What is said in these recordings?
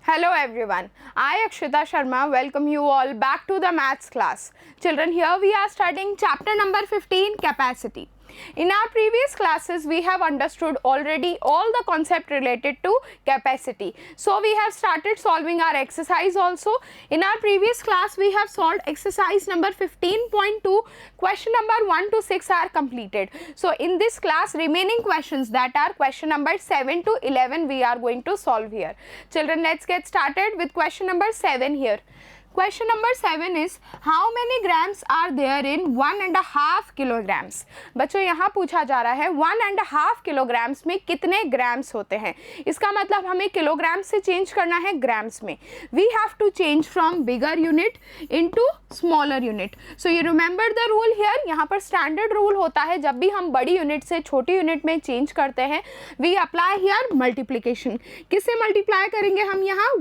Hello everyone, I Akshita Sharma welcome you all back to the maths class. Children, here we are studying chapter number 15, capacity. In our previous classes, we have understood already all the concept related to capacity. So, we have started solving our exercise also. In our previous class, we have solved exercise number 15.2, question number 1 to 6 are completed. So, in this class, remaining questions that are question number 7 to 11 we are going to solve here. Children, let's get started with question number 7 here. Question number 7 is how many grams are there in 1.5 kilograms. बच्चों यहाँ पूछा जा रहा है 1.5 kilograms में कितने grams होते हैं. इसका मतलब हमें किलोग्राम से चेंज करना है ग्राम्स में. We have to change from bigger unit into smaller unit. So you remember the rule here. यहाँ पर स्टैंडर्ड रूल होता है जब भी हम बड़ी यूनिट से छोटी यूनिट में चेंज करते हैं we apply here multiplication. किससे मल्टीप्लाई करेंगे हम यहाँ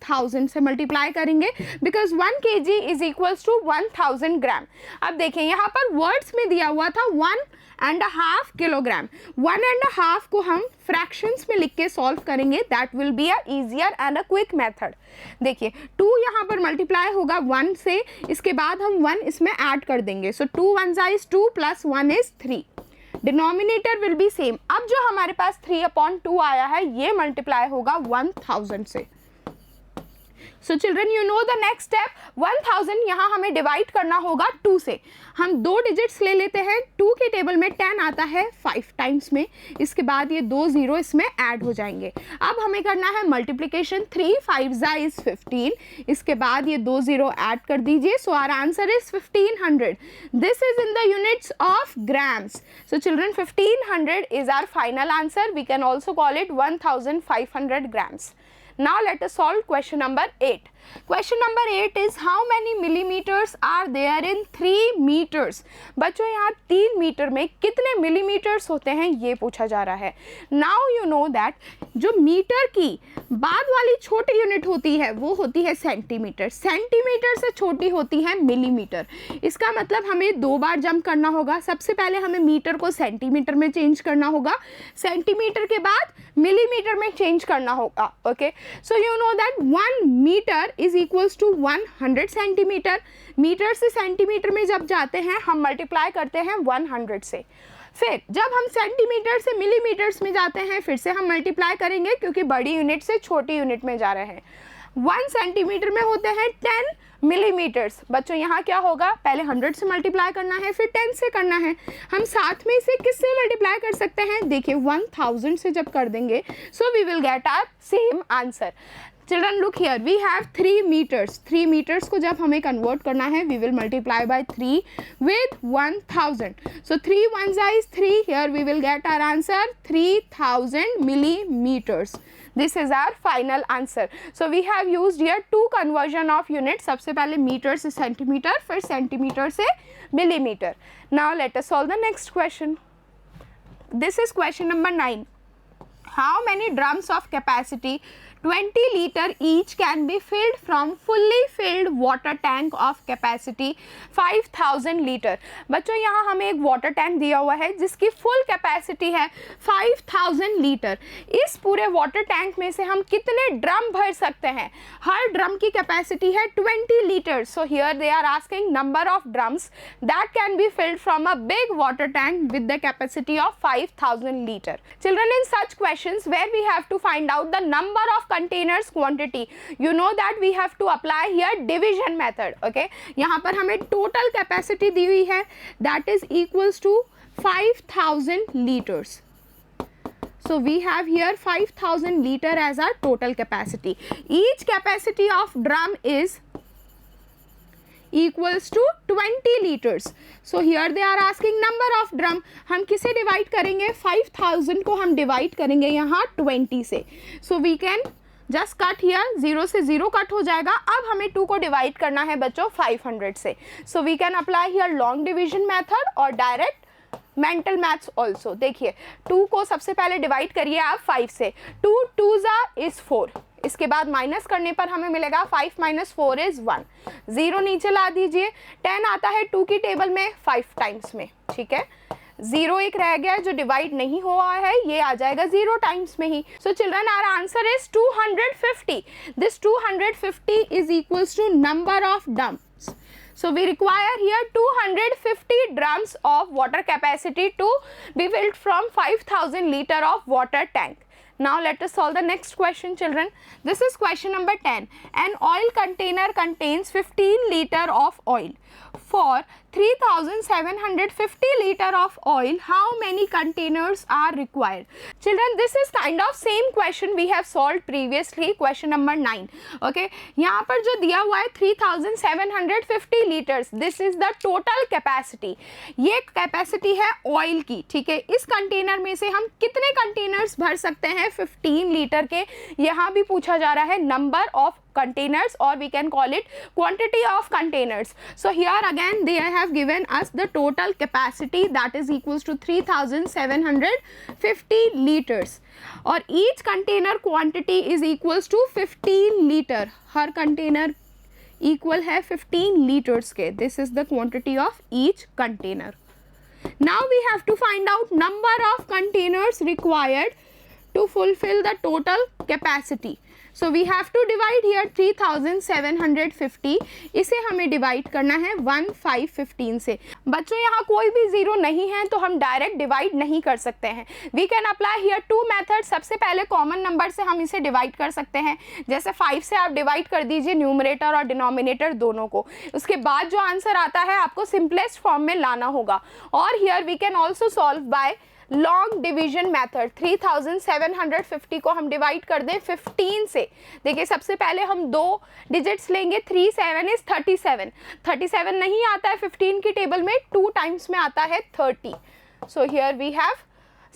1000 से मल्टीप्लाई करेंगे because 1 kg is equals to 1000 ग्राम. अब देखें यहाँ पर वर्ड्स में दिया हुआ था 1.5 किलोग्राम. 1.5 को हम फ्रैक्शंस में लिख के सॉल्व करेंगे. That will be a easier and a quick method. देखिए 2 यहाँ पर मल्टीप्लाई होगा 1 से, इसके बाद हम 1 इसमें ऐड कर देंगे. सो 2 1 is 2 plus 1 is 3. Denominator will be same. अब जो हमारे पास 3/2 आया है ये मल्टीप्लाई होगा 1000 से. सो children you know the next step. 1000 यहाँ हमें डिवाइड करना होगा 2 से. हम 2 डिजिट्स ले लेते हैं. 2 के टेबल में 10 आता है 5 टाइम्स में. इसके बाद ये 2 0 इसमें ऐड हो जाएंगे. अब हमें करना है मल्टीप्लिकेशन. 3 5 is 15. इसके बाद ये 2 0 ऐड कर दीजिए. So our answer is 1500. This is in the units of grams. So children 1500 is our final answer. We can also call it 1500 grams. Now let us solve question number 8. Question number 8 is how many millimeters are there in 3 meters. बच्चों यहाँ 3 metre में कितने millimetres होते हैं ये पूछा जा रहा है. Now you know that जो मीटर की बाद वाली छोटी यूनिट होती है वो होती है सेंटीमीटर. सेंटीमीटर से छोटी होती है मिलीमीटर. इसका मतलब हमें 2 बार जंप करना होगा. सबसे पहले हमें मीटर को सेंटीमीटर में चेंज करना होगा. सेंटीमीटर के बाद मिलीमीटर में चेंज करना होगा. Okay, so you know that 1 metre is equals to 100 centimetre. Metre से सेंटीमीटर में जब जाते हैं हम मल्टीप्लाई करते हैं 100 से. फिर जब हम सेंटीमीटर से मिलीमीटर्स में जाते हैं फिर से हम मल्टीप्लाई करेंगे क्योंकि बड़ी यूनिट से छोटी यूनिट में जा रहे हैं. 1 सेंटीमीटर में होते हैं 10 मिलीमीटर्स. बच्चों यहाँ क्या होगा, पहले 100 से मल्टीप्लाई करना है फिर 10 से करना है. हम साथ में इसे किससे मल्टीप्लाई कर सकते हैं, देखिए 1000 से जब कर देंगे so we will get our same answer. Children look here, we have 3 metres. 3 metres को जब हमें कन्वर्ट करना है we will multiply by 3 with 1000. So 3 1 is 3. Here we will get our answer 3000 millimeters. This is our final answer. So we have used here 2 conversion of units. सबसे पहले metre से centimetre फिर centimetre से millimetre. Now let us solve the next question. This is question number 9. How many drums of capacity 20 liter each can be filled from fully filled water tank of capacity 5000 liter. बच्चों यहाँ हमें एक water tank दिया हुआ है जिसकी full capacity है 5000 litre. इस पूरे वाटर टैंक में से हम कितने ड्रम भर सकते हैं. हर ड्रम की कैपेसिटी है 20 litre. So here they are asking number of drums that can be filled from a big water tank with the capacity of 5000 litre. Children, in such questions where we have to find out the number of containers quantity, you know that we have to apply here division method. Okay, यहाँ पर हमें total capacity दी हुई है that is equals to 5000 liters. So we have here 5000 liter as our total capacity. Each capacity of drum is equals to 20 liters. So here they are asking number of drum. हम किसे divide करेंगे, 5000 को हम divide करेंगे यहाँ 20 से. So we can just cut here, 0 से 0 cut हो जाएगा. अब हमें 2 को डिवाइड करना है बच्चों 500 से. So we can apply here long division method और डायरेक्ट मेंटल मैथ्स ऑल्सो. देखिए 2 को सबसे पहले डिवाइड करिए आप 5 से. 2 2s is 4. इसके बाद माइनस करने पर हमें मिलेगा 5 - 4 is 1. 0 नीचे ला दीजिए. 10 आता है 2 की टेबल में 5 टाइम्स में. ठीक है, जीरो एक रह गया जो डिवाइड नहीं हुआ है, ये आ जाएगा 0 टाइम्स में ही. So children our answer is 250. This 250 is equals to number of drums. So we require here 250 drums of water capacity to be filled from 5000 liter of water tank. Now let us solve the next question, children. This is question number 10. An oil container contains 15 liter of oil. For 3750 liter of oil, how many containers are required? Children, this is kind of same question we have solved previously, question number 9. Okay, यहाँ पर जो दिया हुआ है 3750 liters, this is the total capacity. ये capacity है oil की, ठीक है. इस कंटेनर में से हम कितने कंटेनर्स भर सकते हैं 15 लीटर के, यहाँ भी पूछा जा रहा है number of containers, or we can call it quantity of containers. So here again they have given us the total capacity, that is equals to 3750 liters, और each container quantity is equals to 15 liter. Her container equal है 15 liters के. This is the quantity of each container. Now we have to find out number of containers required to fulfill the total capacity. So we have to divide here 3750. इसे हमें divide करना है 1515 से. बच्चों यहाँ कोई भी जीरो नहीं है तो हम डायरेक्ट डिवाइड नहीं कर सकते हैं. We can apply here two method. सबसे पहले कॉमन नंबर से हम इसे डिवाइड कर सकते हैं. जैसे 5 से आप डिवाइड कर दीजिए न्यूमरेटर और डिनोमिनेटर दोनों को. उसके बाद जो आंसर आता है आपको सिंपलेस्ट फॉर्म में लाना होगा. और here we can also solve by long division method. 3750 को हम डिवाइड कर दें 15 से. देखिए सबसे पहले हम दो डिजिट्स लेंगे. 3 7 इज 37. 37 नहीं आता है 15 की टेबल में, 2 टाइम्स में आता है 30. So here we have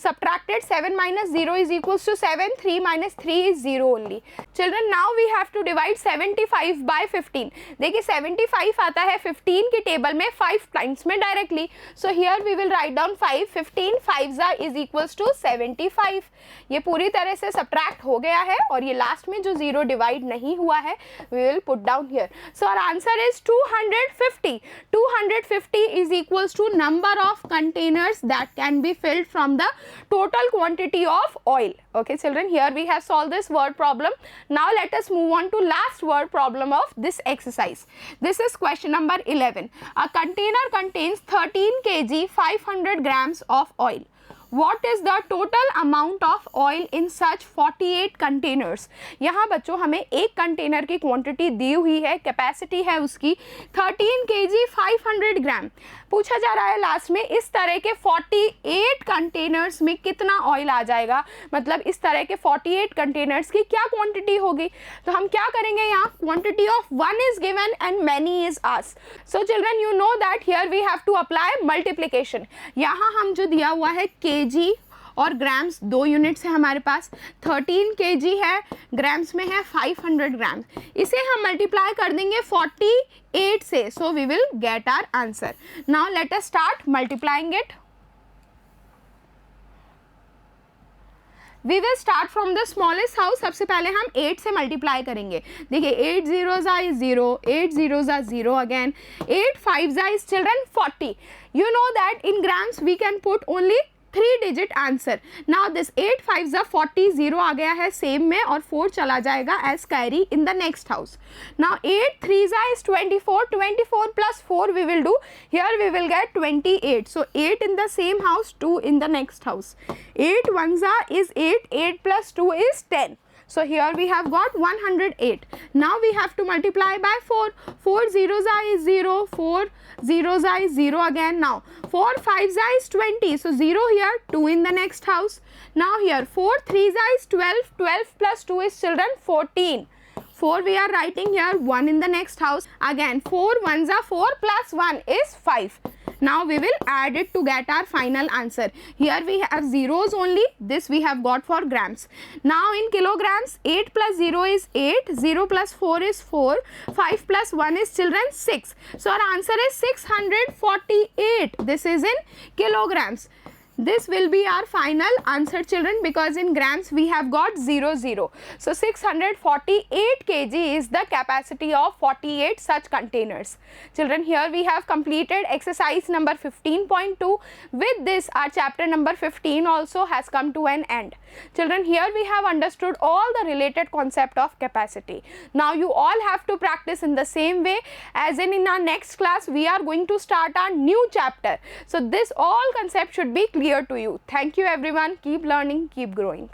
subtracted 7 minus 0 is equals to 7. 3 minus 3 is 0 only. Children, now we have to divide 75 by 15. देखिए 75 आता है 15 की टेबल में 5 टाइम्स में directly. So here we will write down 5. 15 5 is equals to 75. ये पूरी तरह से सब्ट्रैक्ट हो गया है और ये लास्ट में जो 0 डिवाइड नहीं हुआ है we will put down here. So our answer is 250. 250 is equals to number of containers that can be filled from the total quantity of oil. Okay children, here we have solved this word problem. Now let us move on to last word problem of this exercise. This is question number 11. A container contains 13 kg 500 grams of oil. What is the total amount of oil in such 48 containers? यहाँ बच्चों हमें एक container की quantity दी हुई है, capacity है उसकी 13 kg 500 ग्राम. पूछा जा रहा है लास्ट में इस तरह के 48 कंटेनर्स में कितना ऑयल आ जाएगा, मतलब इस तरह के 48 कंटेनर्स की क्या क्वांटिटी होगी. तो हम क्या करेंगे, यहाँ quantity of 1 is given and many is asked. So children you know that here we have to apply multiplication. यहाँ हम जो दिया हुआ है केजी और ग्राम्स, 2 यूनिट्स है हमारे पास. 13 केजी है, ग्राम्स में है 500 ग्राम. इसे हम मल्टीप्लाई कर देंगे 48 से. So we will get our answer. Now let us start multiplying it. We will start from the smallest house. सबसे पहले हम 8 से मल्टीप्लाई करेंगे. देखिए 8 zeros are 0, 8 zeros are 0 again, 8 5s are children 40. You know that in grams we can put only 3 digit answer. Now this 8 5s are 40, 0 आ गया है same में और 4 चला जाएगा as carry in the next house. Now 8 3s are 24, 24 plus 4 we will do. Here we will get 28. So 8 in the same house, 2 in the next house. 8 1s are is 8, 8 plus 2 is 10. So here we have got 108. Now we have to multiply by 4. 4 zeros are is 0, 4 zeros are is 0 again. Now 4 5s are is 20. So 0 here, 2 in the next house. Now here 4 3s are is 12, 12 plus 2 is children 14. 4 we are writing here, 1 in the next house. Again 4 1s are 4 plus 1 is 5. Now we will add it to get our final answer. Here we have zeros only. This we have got for grams. Now in kilograms, 8 plus 0 is 8, 0 plus 4 is 4, 5 plus 1 is children 6. So our answer is 648. This is in kilograms. This will be our final answer, children, because in grams we have got 00. So 648 kg is the capacity of 48 such containers. Children, here we have completed exercise number 15.2. With this, our chapter number 15 also has come to an end. Children, here we have understood all the related concept of capacity. Now you all have to practice in the same way, as in our next class we are going to start our new chapter. So this all concept should be clear to you. Thank you everyone. Keep learning, keep growing.